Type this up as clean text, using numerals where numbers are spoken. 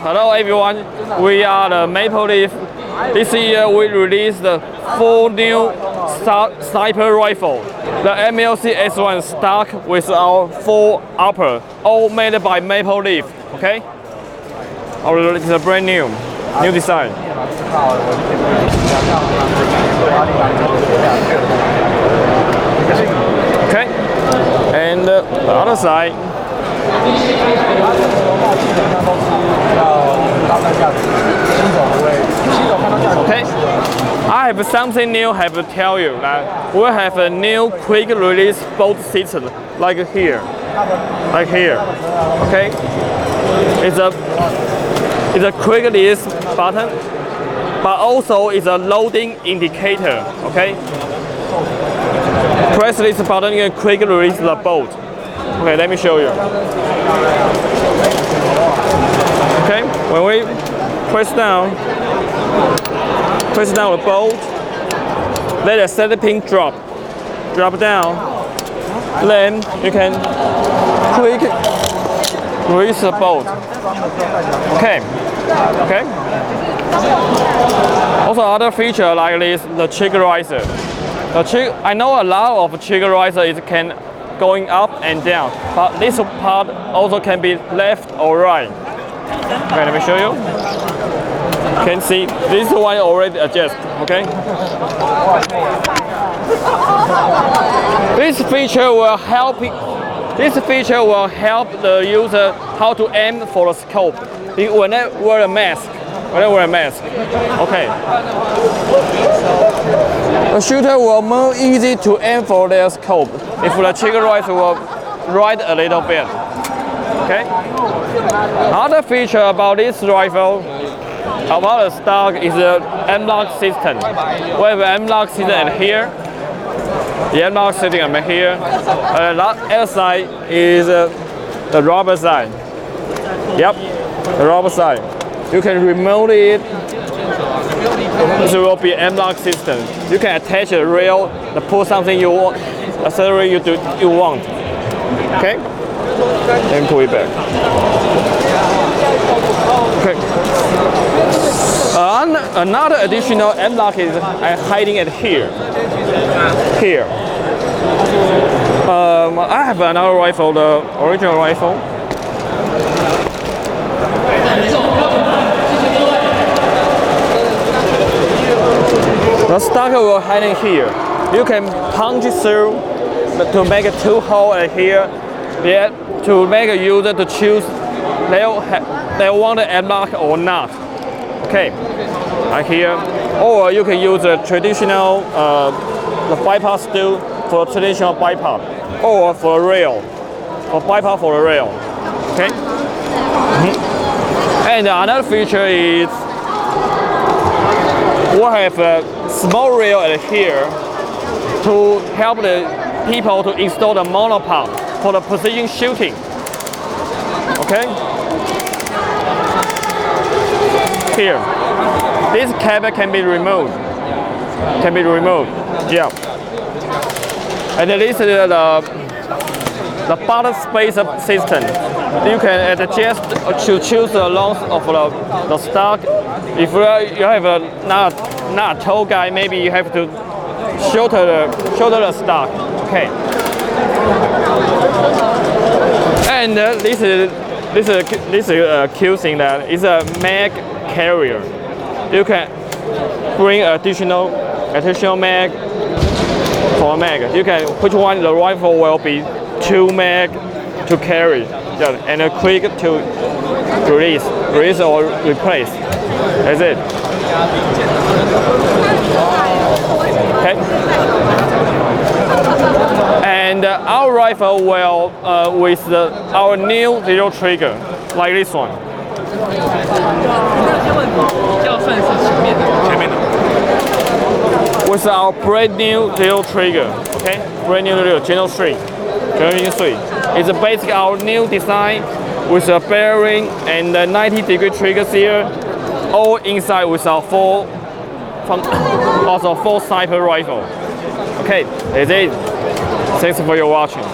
Hello everyone, we are the Maple Leaf. This year we released the 4 new sniper rifle. The MLC S1 stock with our 4 upper, all made by Maple Leaf. Okay? It's a brand new design. Okay, and the other side. Okay, I have something new I have to tell you. That we have a new quick release bolt system, like here. Okay, it's a quick release button, but also it's a loading indicator. Okay, press this button and quick release the bolt. Okay, let me show you. Okay, when we press down the bolt, let the center pin drop down. Then you can quick release the bolt. Okay. Also, other feature like this, the trigger riser. I know a lot of trigger riser can going up and down, but this part also can be left or right. Okay, let me show you. You can see this one already adjust. Okay. This feature will help the user how to aim for the scope when they wear a mask. Okay. The shooter will more easy to aim for their scope if the trigger rifle will right a little bit. Okay. Another feature about this rifle, about the stock, is the M-lock system. We have an M-lock system at here. The M-lock system at here. The other side is the rubber side. Yep, the rubber side. You can remove it. This will be an M-lock system. You can attach a rail to put something you want, accessory you want. Okay? Then pull it back. Okay. Another additional M-lock is hiding it here. I have another rifle, the original rifle. The stock will hide in here. You can punch through to make a 2 hole here. To make a user to choose they want the M-lock or not. Okay, right here. Or you can use a traditional the bypass steel for traditional bypass, or for a rail, or bypass for a rail. Okay. And another feature is we have a small rail at here to help the people to install the monopod for the precision shooting. Okay. Here, this cable can be removed. Yeah. And this is the button space system. You can adjust to choose the length of the stock. If you have not a tall guy, maybe you have to shorter the stock. Okay. And this is a cute thing that is a mag carrier. You can bring additional mag for a mag. You can which one the rifle will be 2 mag to carry, and a quick to release or replace. That's it. Okay. And our rifle will with our new zero trigger, like this one. With our brand new zero trigger, okay, brand new Generation 3. It's basically our new design with a bearing and a 90-degree trigger here, all inside with our 4 sniper rifle. Okay, that's it. Thanks for your watching.